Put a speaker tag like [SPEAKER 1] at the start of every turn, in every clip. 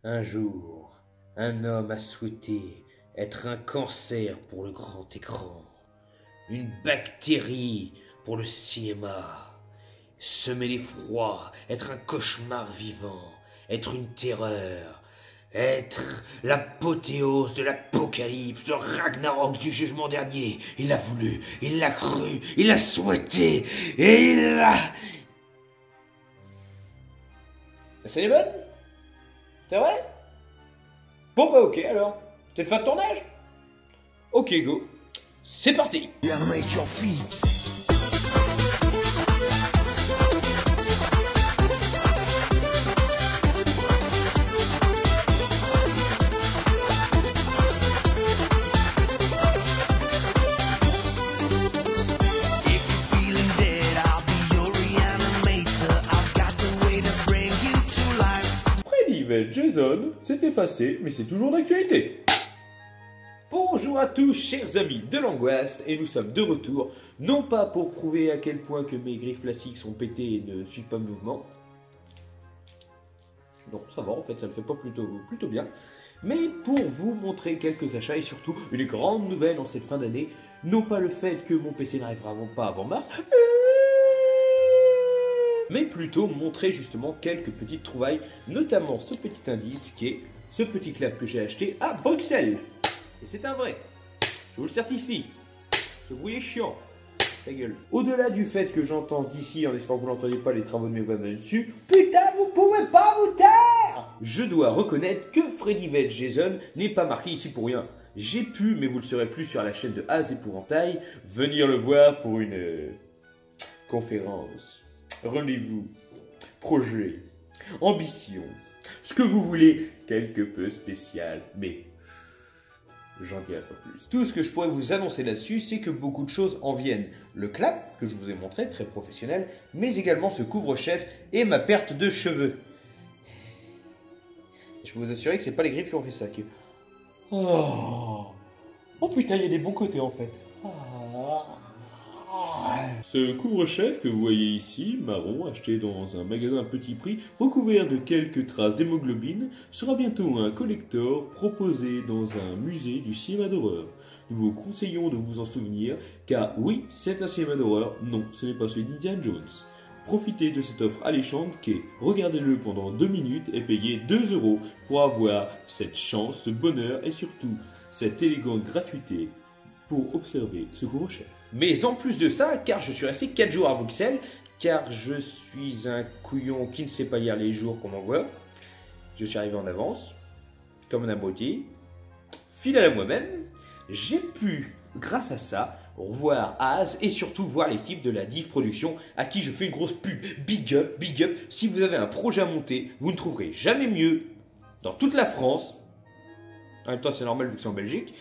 [SPEAKER 1] Un jour, un homme a souhaité être un cancer pour le grand écran, une bactérie pour le cinéma, semer l'effroi, être un cauchemar vivant, être une terreur, être l'apothéose de l'apocalypse, de Ragnarok du jugement dernier. Il l'a voulu, il l'a cru, il l'a souhaité, et il l'a... C'est les bonnes? C'est vrai? Bon bah ok alors. C'est le fin de tournage? Ok go. C'est parti.
[SPEAKER 2] Jason s'est effacé, mais c'est toujours d'actualité. Bonjour à tous, chers amis de l'angoisse, et nous sommes de retour, non pas pour prouver à quel point que mes griffes plastiques sont pétées et ne suivent pas le mouvement. Non, ça va, en fait, ça le fait pas plutôt bien. Mais pour vous montrer quelques achats et surtout une grande nouvelle en cette fin d'année, non pas le fait que mon PC n'arrivera pas avant mars, mais plutôt montrer justement quelques petites trouvailles, notamment ce petit indice qui est ce petit clap que j'ai acheté à Bruxelles. Et c'est un vrai, je vous le certifie, ce bruit est chiant, ta gueule. Au-delà du fait que j'entends d'ici, en espérant que vous n'entendiez pas les travaux de mes voisins dessus, putain vous pouvez pas vous taire. Je dois reconnaître que Freddy vs Jason n'est pas marqué ici pour rien. J'ai pu, mais vous le saurez plus sur la chaîne de As l'Épouvantail, venir le voir pour une conférence. Rendez-vous, projet, ambition, ce que vous voulez, quelque peu spécial, mais j'en dirai pas plus. Tout ce que je pourrais vous annoncer là-dessus, c'est que beaucoup de choses en viennent. Le clap, que je vous ai montré, très professionnel, mais également ce couvre-chef et ma perte de cheveux. Je peux vous assurer que c'est pas les griffes qui ont fait ça. Oh putain, il y a des bons côtés en fait. Ce couvre-chef que vous voyez ici, marron, acheté dans un magasin à petit prix, recouvert de quelques traces d'hémoglobine, sera bientôt un collector proposé dans un musée du cinéma d'horreur. Nous vous conseillons de vous en souvenir, car oui, c'est un cinéma d'horreur, non, ce n'est pas celui d'Indiana Jones. Profitez de cette offre alléchante qui est, regardez-le pendant 2 minutes et payez 2 € pour avoir cette chance, ce bonheur et surtout cette élégante gratuité pour observer ce couvre-chef. Mais en plus de ça, car je suis resté 4 jours à Bruxelles, car je suis un couillon qui ne sait pas lire les jours qu'on m'envoie, je suis arrivé en avance, comme un abruti, fidèle à moi-même, j'ai pu, grâce à ça, revoir Az et surtout voir l'équipe de la Div Production à qui je fais une grosse pub. Big up, big up. Si vous avez un projet à monter, vous ne trouverez jamais mieux dans toute la France. En même temps, c'est normal vu que c'est en Belgique.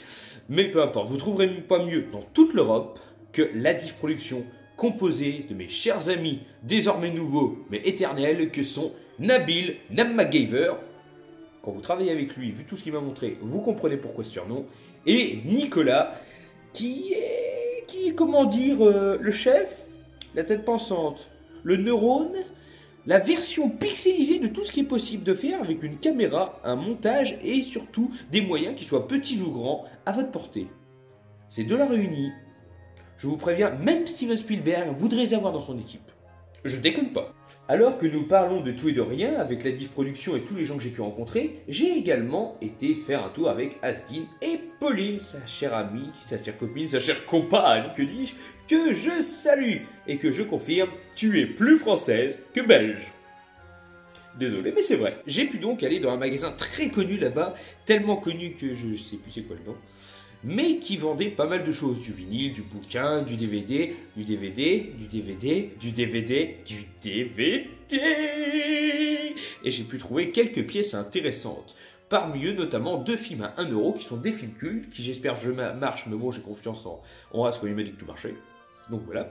[SPEAKER 2] Mais peu importe, vous ne trouverez pas mieux dans toute l'Europe que la Div Production, composée de mes chers amis, désormais nouveaux, mais éternels, que sont Nabil, NamMacGyver. Quand vous travaillez avec lui, vu tout ce qu'il m'a montré, vous comprenez pourquoi ce surnom. Et Nicolas, qui est, comment dire, le chef, la tête pensante, le neurone, la version pixelisée de tout ce qui est possible de faire avec une caméra, un montage et surtout des moyens qui soient petits ou grands à votre portée. Ces deux-là réunis, je vous préviens, même Steven Spielberg voudrait les avoir dans son équipe. Je déconne pas. Alors que nous parlons de tout et de rien avec la Div Production et tous les gens que j'ai pu rencontrer, j'ai également été faire un tour avec Asdin et Pauline, sa chère amie, sa chère copine, sa chère compagne, que dis-je, que je salue et que je confirme, tu es plus française que belge. Désolé, mais c'est vrai. J'ai pu donc aller dans un magasin très connu là-bas, tellement connu que je sais plus c'est quoi le nom, mais qui vendait pas mal de choses, du vinyle, du bouquin, du DVD, du DVD, du DVD, du DVD, du DVD. Et j'ai pu trouver quelques pièces intéressantes. Parmi eux, notamment 2 films à 1 € qui sont des films cultes, qui j'espère marchent, mais bon, j'ai confiance en As quand il m'a dit que tout marchait. Donc voilà.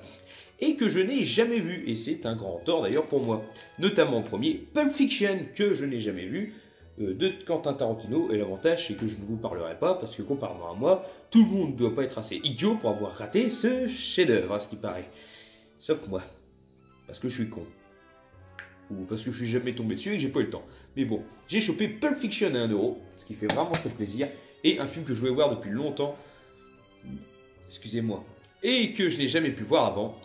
[SPEAKER 2] Et que je n'ai jamais vu, et c'est un grand tort d'ailleurs pour moi. Notamment en premier, Pulp Fiction, que je n'ai jamais vu, de Quentin Tarantino, et l'avantage c'est que je ne vous parlerai pas parce que comparément à moi, tout le monde ne doit pas être assez idiot pour avoir raté ce chef-d'œuvre, à ce qui paraît. Sauf moi, parce que je suis con. Ou parce que je suis jamais tombé dessus et que j'ai pas eu le temps. Mais bon, j'ai chopé Pulp Fiction à 1 €, ce qui fait vraiment très plaisir. Et un film que je voulais voir depuis longtemps, excusez-moi, et que je n'ai jamais pu voir avant,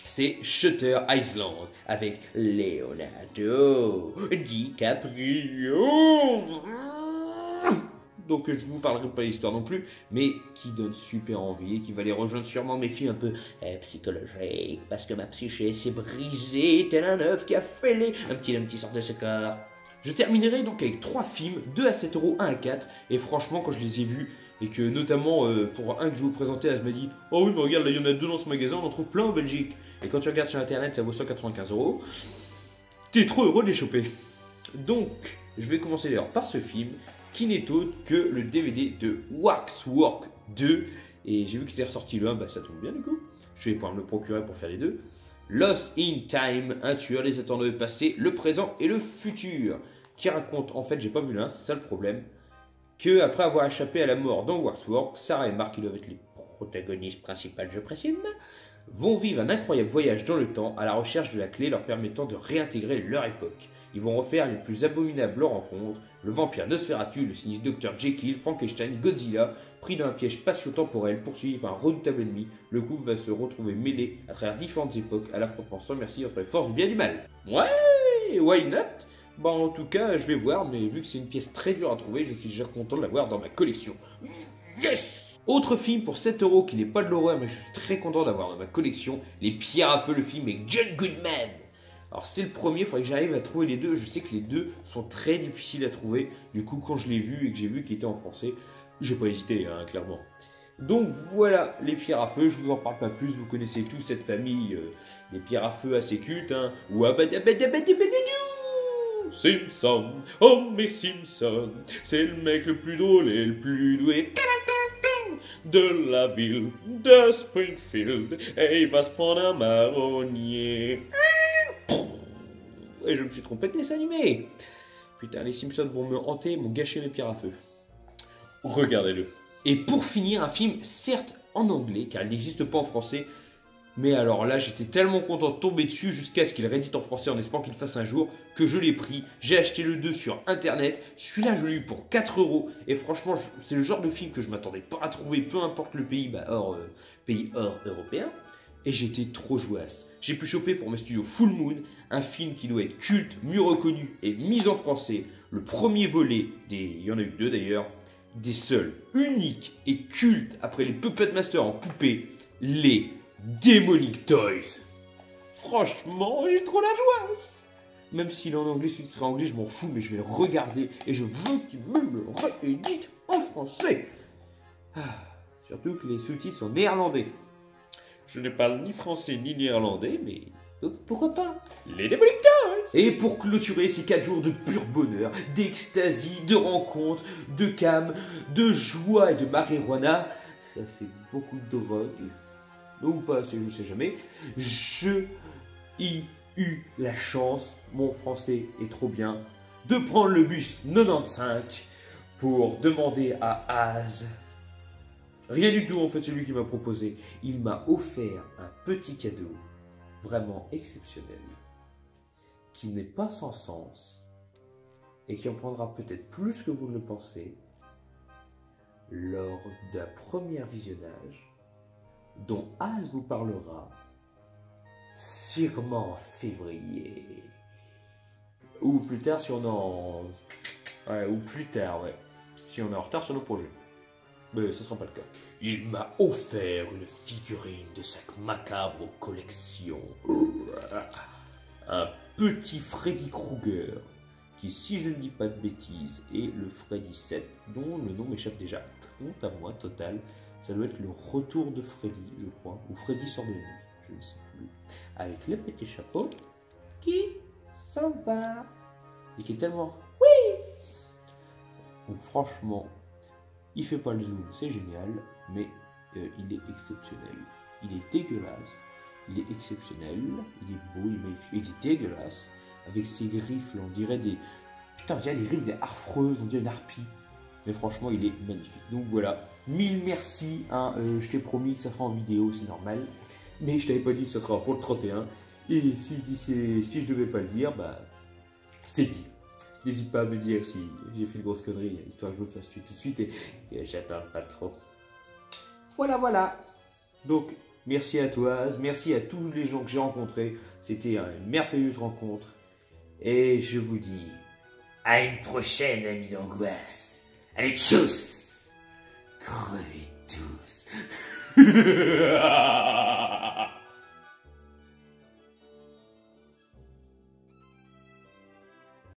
[SPEAKER 2] c'est Shutter Island avec Leonardo DiCaprio. Donc je ne vous parlerai pas de l'histoire non plus, mais qui donne super envie et qui va les rejoindre sûrement mes films un peu psychologiques, parce que ma psyché s'est brisée tel un œuf qui a fêlé un petit sort de ce corps. Je terminerai donc avec 3 films, 2 à 7 €, 1 à 4, et franchement quand je les ai vus, et que notamment pour un que je vais vous présenter, elle m'a dit « Oh oui mais regarde là il y en a 2 dans ce magasin, on en trouve plein en Belgique ». Et quand tu regardes sur internet ça vaut 195 €, t'es trop heureux de les choper. Donc je vais commencer d'ailleurs par ce film, qui n'est autre que le DVD de Waxwork 2. Et j'ai vu qu'il était ressorti le 1, bah ça tombe bien du coup. Je vais pouvoir me le procurer pour faire les deux. Lost in Time, un tueur les attendant le passé, le présent et le futur. Qui raconte, en fait j'ai pas vu le 1, c'est ça le problème, que après avoir échappé à la mort dans Waxwork, Sarah et Mark, qui doivent être les protagonistes principales je présume, vont vivre un incroyable voyage dans le temps à la recherche de la clé leur permettant de réintégrer leur époque. Ils vont refaire les plus abominables rencontres, le vampire Nosferatu, le sinistre Dr Jekyll, Frankenstein, Godzilla, pris dans un piège spatio-temporel, poursuivi par un redoutable ennemi, le couple va se retrouver mêlé à travers différentes époques à l'affrontement sans merci entre les forces du bien et du mal. Ouais, why not? Bah en tout cas, je vais voir, mais vu que c'est une pièce très dure à trouver, je suis déjà content de l'avoir dans ma collection. Yes! Autre film pour 7 € qui n'est pas de l'horreur, mais je suis très content d'avoir dans ma collection, Les Pierres à Feu, le film avec John Goodman. Alors c'est le premier, il faudrait que j'arrive à trouver les deux. Je sais que les deux sont très difficiles à trouver. Du coup, quand je l'ai vu et que j'ai vu qu'il était en français, j'ai pas hésité, hein, clairement. Donc voilà, les pierres à feu, je vous en parle pas plus. Vous connaissez tous cette famille des pierres à feu assez culte. Hein. Simpson, Homer Simpson, c'est le mec le plus drôle et le plus doué de la ville de Springfield. Et il va se prendre un marronnier. Et je me suis trompé de dessin animé. Putain, les Simpsons vont me hanter, m'ont gâché mes pierres à feu. Regardez-le. Et pour finir, un film, certes en anglais, car il n'existe pas en français, mais alors là, j'étais tellement content de tomber dessus jusqu'à ce qu'il réédite en français en espérant qu'il fasse un jour, que je l'ai pris. J'ai acheté le 2 sur internet. Celui-là, je l'ai eu pour 4 €. Et franchement, c'est le genre de film que je m'attendais pas à trouver, peu importe le pays, pays hors européen. Et j'étais trop jouasse. J'ai pu choper pour mes studios Full Moon, un film qui doit être culte, mieux reconnu et mis en français. Le premier volet, il y en a eu 2 d'ailleurs, des seuls, uniques et cultes après les Puppet Masters en poupée, les Demonic Toys. Franchement, j'ai trop la joie. Même s'il est en anglais, s'il serait en anglais, je m'en fous, mais je vais le regarder et je veux qu'il me le réédite en français. Surtout que les sous-titres sont néerlandais. Je ne parle ni français ni néerlandais, mais pourquoi pas? Les Demonic Toys. Et pour clôturer ces 4 jours de pur bonheur, d'extasie, de rencontres, de cam, de joie et de marijuana, ça fait beaucoup de drogue, ou pas assez, je sais jamais, je ai eu la chance, mon français est trop bien, de prendre le bus 95 pour demander à Az. Rien du tout en fait, c'est lui qui m'a proposé. Il m'a offert un petit cadeau vraiment exceptionnel, qui n'est pas sans sens et qui en prendra peut-être plus que vous ne le pensez lors d'un premier visionnage dont Az vous parlera sûrement en février. Ou plus tard si on est en... Ouais, ou plus tard, ouais. Si on est en retard sur nos projets. Mais ce ne sera pas le cas. Il m'a offert une figurine de sac macabre aux collections. Un petit Freddy Krueger, qui, si je ne dis pas de bêtises, est le Freddy 7, dont le nom m'échappe déjà. Honte à moi, total. Ça doit être le retour de Freddy, je crois. Ou Freddy sort de la nuit, je ne sais plus. Avec le petit chapeau qui s'en va. Et qui est tellement... Oui. Donc franchement... Il fait pas le zoom, c'est génial, mais il est exceptionnel. Il est dégueulasse, il est exceptionnel, il est beau, il est magnifique, il est dégueulasse, avec ses griffes, on dirait des... Putain, on dirait des griffes des harfreuses, on dirait une harpie. Mais franchement, il est magnifique. Donc voilà, 1000 merci, hein, je t'ai promis que ça sera en vidéo, c'est normal. Mais je t'avais pas dit que ça sera pour le 31. Et si je devais pas le dire, bah, c'est dit. n'hésite pas à me dire si j'ai fait une grosse connerie, histoire que je le fasse tout de suite et que j'attende pas trop. Voilà. Donc, merci à toi, merci à tous les gens que j'ai rencontrés. C'était une merveilleuse rencontre. Et je vous dis
[SPEAKER 1] À une prochaine, amis d'angoisse. Allez, tchuss! Crevez tous.